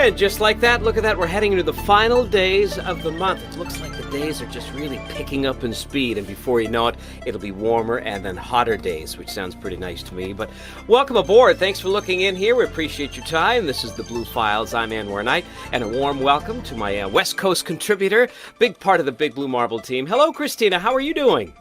And just like that, look at that, we're heading into the final days of the month. It looks like the days are just really picking up in speed, and before you know it, it'll be warmer and then hotter days, which sounds pretty nice to me. But welcome aboard. Thanks for looking in here. We appreciate your time. This is the Blue Files. I'm Anwar Knight, and a warm welcome to my West Coast contributor, big part of the Big Blue Marble team. Hello, Christina. How are you doing?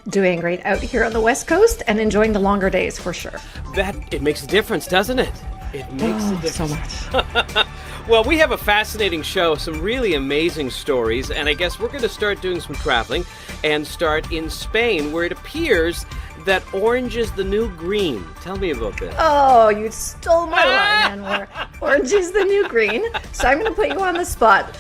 Doing great out here on the West Coast and enjoying the longer days for sure. It makes a difference, doesn't it? It makes a difference. So much. Well, we have a fascinating show, some really amazing stories, and I guess we're going to start doing some traveling and start in Spain, where it appears that orange is the new green. Tell me about this. Oh, you stole my line, Anwar. Orange is the new green. So I'm going to put you on the spot.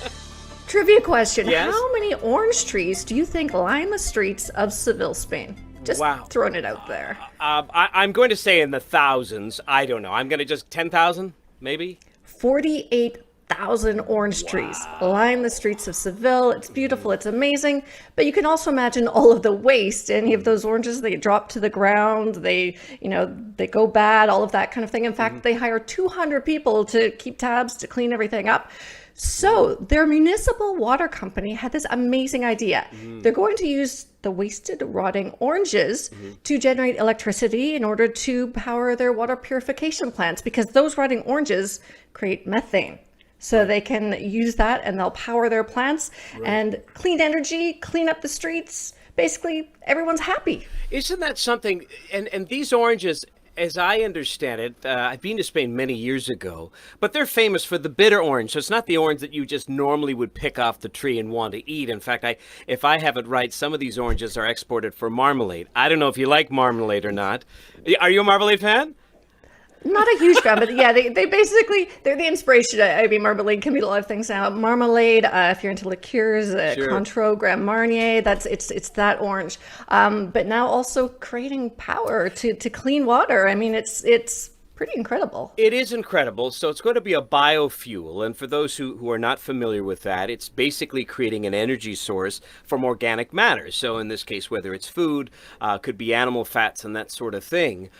Trivia question. Yes? How many orange trees do you think line the streets of Seville, Spain? Just throwing it out there. I'm going to say in the thousands. I don't know. I'm going to just 10,000, maybe? 48,000 orange trees line the streets of Seville. It's beautiful. It's amazing. But you can also imagine all of the waste. Any of those oranges, they drop to the ground. They go bad, all of that kind of thing. In fact, they hire 200 people to keep tabs, to clean everything up. So their municipal water company had this amazing idea. They're going to use the wasted rotting oranges to generate electricity in order to power their water purification plants, because those rotting oranges create methane. So they can use that and they'll power their plants and clean energy, clean up the streets. Basically, everyone's happy. Isn't that something? And these oranges, as I understand it, I've been to Spain many years ago, but they're famous for the bitter orange. So it's not the orange that you just normally would pick off the tree and want to eat. In fact, if I have it right, some of these oranges are exported for marmalade. I don't know if you like marmalade or not. Are you a marmalade fan? Not a huge fan, but yeah, they're the inspiration. I mean, marmalade can be a lot of things now. Marmalade, if you're into liqueurs, Cointreau, Grand Marnier, it's that orange. But now also creating power to clean water. I mean, it's pretty incredible. It is incredible. So it's going to be a biofuel. And for those who are not familiar with that, it's basically creating an energy source from organic matter. So in this case, whether it's food, could be animal fats and that sort of thing.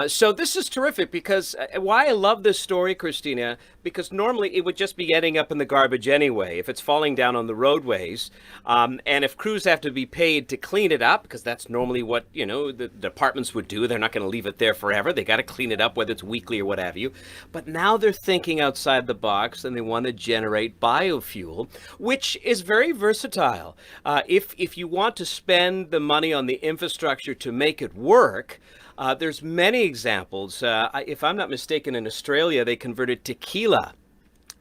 So this is terrific, because why I love this story, Christina, because normally it would just be ending up in the garbage anyway, if it's falling down on the roadways. And if crews have to be paid to clean it up, because that's normally what, the departments would do. They're not going to leave it there forever. They got to clean it up, whether it's weekly or what have you. But now they're thinking outside the box, and they want to generate biofuel, which is very versatile. If you want to spend the money on the infrastructure to make it work, there's many examples. If I'm not mistaken, in Australia, they converted tequila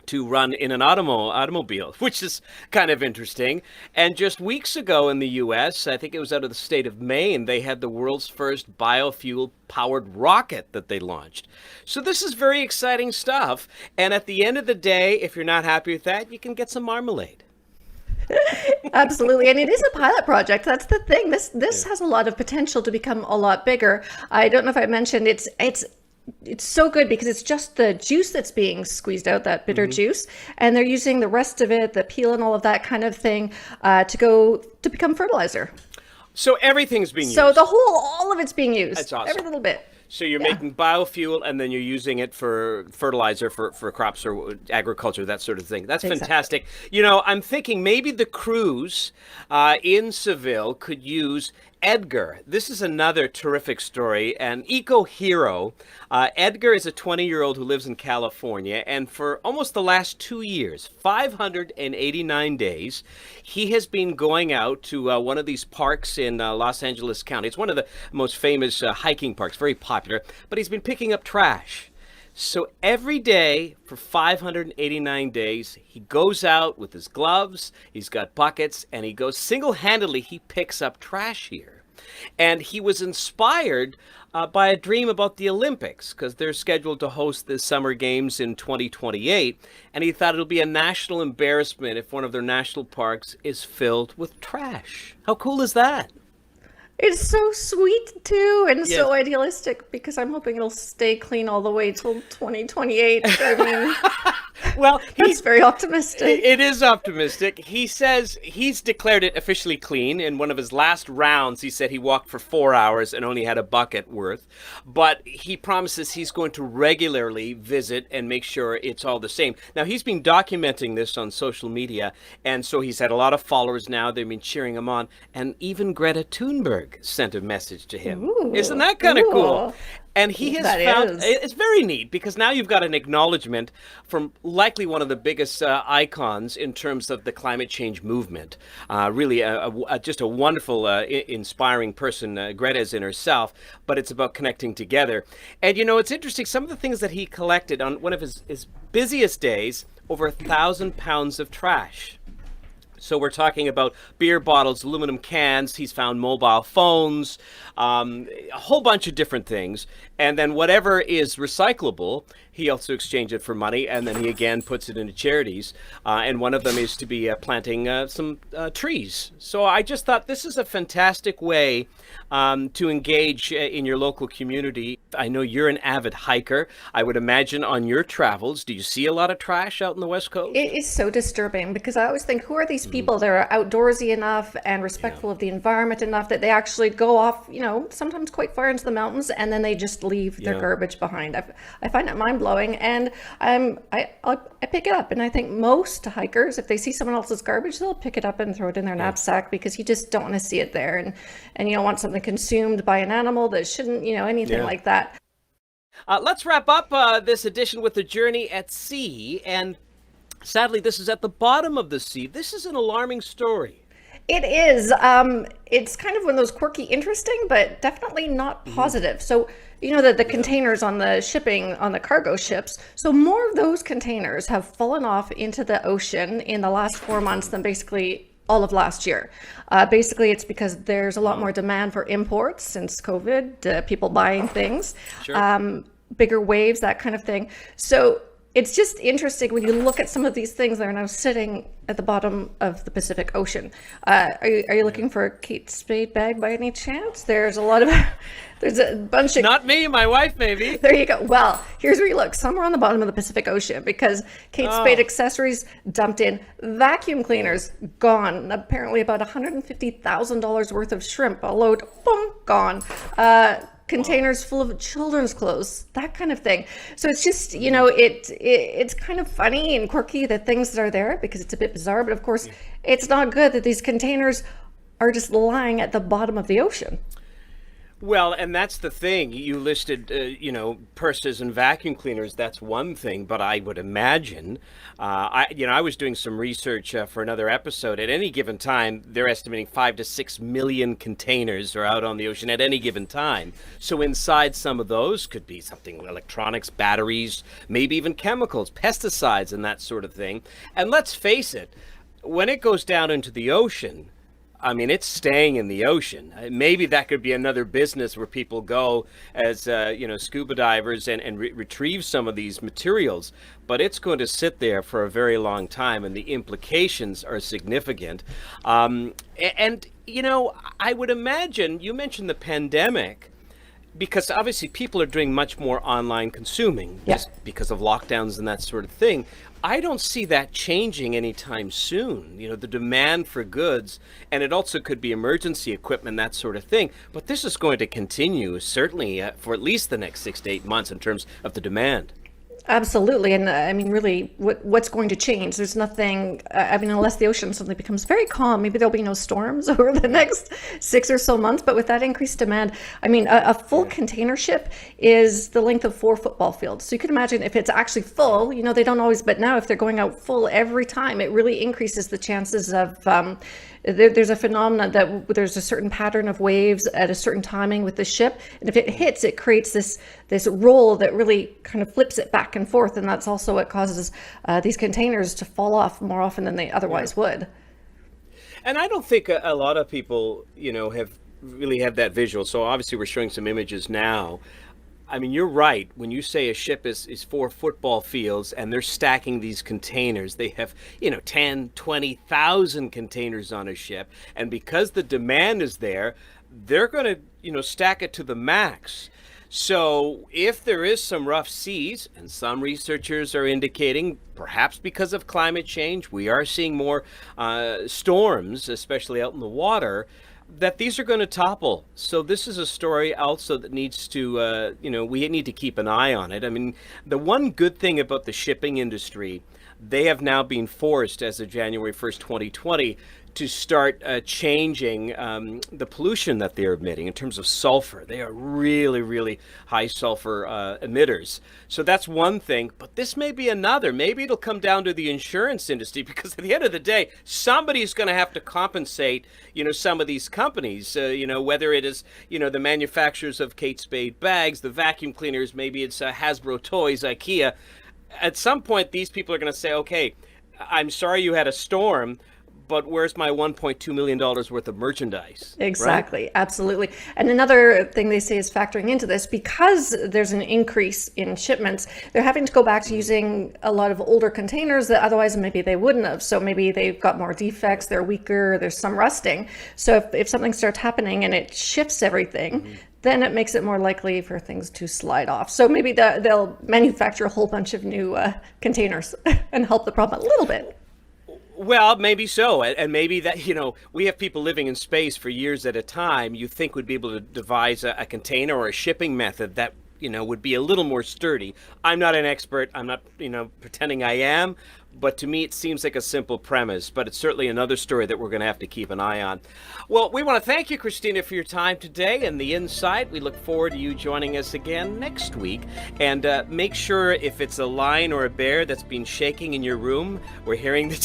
to run in an automobile, which is kind of interesting. And just weeks ago in the U.S., I think it was out of the state of Maine, they had the world's first biofuel-powered rocket that they launched. So this is very exciting stuff. And at the end of the day, if you're not happy with that, you can get some marmalade. Absolutely. And it is a pilot project. That's the thing. This has a lot of potential to become a lot bigger. I don't know if I mentioned it's so good because it's just the juice that's being squeezed out, that bitter juice, and they're using the rest of it, the peel and all of that kind of thing, to become fertilizer. So everything's being used. So all of it's being used. That's awesome. Every little bit. So you're making biofuel, and then you're using it for fertilizer for crops or agriculture, that sort of thing. That's fantastic. I'm thinking maybe the crews in Seville could use Edgar. This is another terrific story, an eco-hero. Edgar is a 20-year-old who lives in California, and for almost the last 2 years, 589 days, he has been going out to one of these parks in Los Angeles County. It's one of the most famous hiking parks, very popular, but he's been picking up trash. So every day for 589 days, he goes out with his gloves, he's got buckets, and he goes single-handedly, he picks up trash here. And he was inspired by a dream about the Olympics, because they're scheduled to host the Summer Games in 2028. And he thought it'll be a national embarrassment if one of their national parks is filled with trash. How cool is that? It's so sweet too, and so idealistic, because I'm hoping it'll stay clean all the way till 2028. I mean, Well, That's very optimistic. it is optimistic. He says he's declared it officially clean. In one of his last rounds, he said he walked for 4 hours and only had a bucket worth. But he promises he's going to regularly visit and make sure it's all the same. Now, he's been documenting this on social media, and so he's had a lot of followers now. They've been cheering him on. And even Greta Thunberg sent a message to him. Ooh, Isn't that kind of cool? cool. And he has That found is. it's very neat because now you've got an acknowledgement from likely one of the biggest icons in terms of the climate change movement. Really, just a wonderful, inspiring person. Greta is in herself, but it's about connecting together. And you know, it's interesting. Some of the things that he collected on one of his busiest days, over 1,000 pounds of trash. So we're talking about beer bottles, aluminum cans. He's found mobile phones, a whole bunch of different things. And then whatever is recyclable, he also exchanges it for money. And then he again puts it into charities. And one of them is to be planting some trees. So I just thought this is a fantastic way to engage in your local community. I know you're an avid hiker. I would imagine on your travels, do you see a lot of trash out in the West Coast? It is so disturbing because I always think, who are these people that are outdoorsy enough and respectful of the environment enough that they actually go off, sometimes quite far into the mountains, and then they just leave their Yeah. garbage behind. I find it mind blowing, and I pick it up, and I think most hikers, if they see someone else's garbage, they'll pick it up and throw it in their knapsack because you just don't want to see it there, and you don't want something consumed by an animal that shouldn't, anything Yeah. like that. Let's wrap up this edition with the journey at sea. And sadly, this is at the bottom of the sea. This is an alarming story. It is. It's kind of one of those quirky, interesting, but definitely not positive. So, the containers on the shipping, on the cargo ships, so more of those containers have fallen off into the ocean in the last 4 months than basically all of last year. Basically, it's because there's a lot more demand for imports since COVID, people buying things, Sure. bigger waves, that kind of thing. So it's just interesting when you look at some of these things that are now sitting at the bottom of the Pacific Ocean. Are you looking for a Kate Spade bag by any chance? There's a lot of, there's a bunch of. Not me, my wife, maybe. There you go. Well, here's where you look. Somewhere on the bottom of the Pacific Ocean, because Kate Spade accessories dumped in, vacuum cleaners gone. Apparently, about $150,000 worth of shrimp, a load, boom, gone. Containers full of children's clothes, that kind of thing. So it's just, it's kind of funny and quirky that things that are there because it's a bit bizarre. But of course, it's not good that these containers are just lying at the bottom of the ocean. Well, and that's the thing. You listed, purses and vacuum cleaners. That's one thing, but I would imagine, I was doing some research for another episode. At any given time, they're estimating 5 to 6 million containers are out on the ocean at any given time. So inside some of those could be something, electronics, batteries, maybe even chemicals, pesticides, and that sort of thing. And let's face it, when it goes down into the ocean, I mean, it's staying in the ocean. Maybe that could be another business where people go as, scuba divers and retrieve some of these materials. But it's going to sit there for a very long time, and the implications are significant. I would imagine, you mentioned the pandemic, because obviously people are doing much more online consuming just because of lockdowns and that sort of thing. I don't see that changing anytime soon. The demand for goods, and it also could be emergency equipment, that sort of thing. But this is going to continue, certainly, for at least the next 6 to 8 months in terms of the demand. Absolutely. And really, what's going to change? There's nothing, unless the ocean suddenly becomes very calm, maybe there'll be no storms over the next 6 or so months. But with that increased demand, a full container ship is the length of 4 football fields. So you can imagine if it's actually full, they don't always, but now if they're going out full every time, it really increases the chances of, there's a phenomenon that there's a certain pattern of waves at a certain timing with the ship. And if it hits, it creates this roll that really kind of flips it back and forth. And that's also what causes these containers to fall off more often than they otherwise would. And I don't think a lot of people, have really had that visual. So obviously we're showing some images now. I mean, you're right. When you say a ship is 4 football fields and they're stacking these containers, they have, 10, 20,000 containers on a ship. And because the demand is there, they're going to, stack it to the max. So, if there is some rough seas, and some researchers are indicating, perhaps because of climate change, we are seeing more storms, especially out in the water, that these are going to topple. So, this is a story also that needs to, we need to keep an eye on it. I mean, the one good thing about the shipping industry, they have now been forced, as of January 1st, 2020, to start changing the pollution that they're emitting in terms of sulfur. They are really, really high sulfur emitters. So that's one thing, but this may be another. Maybe it'll come down to the insurance industry, because at the end of the day, somebody's going to have to compensate, some of these companies, whether it is, the manufacturers of Kate Spade bags, the vacuum cleaners, maybe it's Hasbro toys, IKEA. At some point, these people are going to say, okay, I'm sorry you had a storm, but where's my $1.2 million worth of merchandise? Exactly. Right? Absolutely. And another thing they say is factoring into this, because there's an increase in shipments, they're having to go back to using a lot of older containers that otherwise maybe they wouldn't have. So maybe they've got more defects, they're weaker, there's some rusting. So if something starts happening and it shifts everything, then it makes it more likely for things to slide off. So maybe they'll manufacture a whole bunch of new containers and help the problem a little bit. Well, maybe so. And maybe that, we have people living in space for years at a time. You think would be able to devise a container or a shipping method that, would be a little more sturdy. I'm not an expert. I'm not, pretending I am. But to me, it seems like a simple premise. But it's certainly another story that we're going to have to keep an eye on. Well, we want to thank you, Christina, for your time today and the insight. We look forward to you joining us again next week. And make sure, if it's a lion or a bear that's been shaking in your room, we're hearing the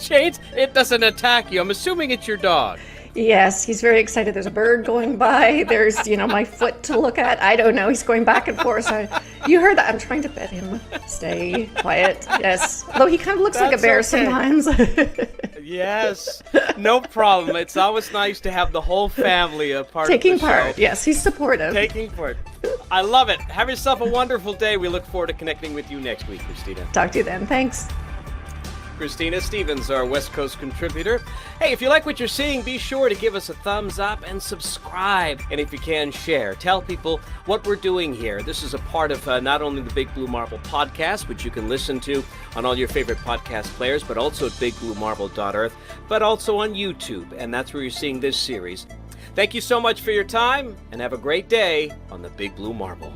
chains, it doesn't attack you. I'm assuming it's your dog. Yes, he's very excited. There's a bird going by. There's, my foot to look at. I don't know. He's going back and forth. You heard that. I'm trying to pet him. Stay quiet. Yes. Although he kind of looks like a bear sometimes. Yes. No problem. It's always nice to have the whole family a part Taking of the part. show. Yes, he's supportive. Taking part. I love it. Have yourself a wonderful day. We look forward to connecting with you next week, Christina. Talk to you then. Thanks. Christina Stevens, our West Coast contributor. Hey, if you like what you're seeing, be sure to give us a thumbs up and subscribe. And if you can, share. Tell people what we're doing here. This is a part of not only the Big Blue Marble podcast, which you can listen to on all your favorite podcast players, but also at bigbluemarble.earth, but also on YouTube. And that's where you're seeing this series. Thank you so much for your time, and have a great day on the Big Blue Marble.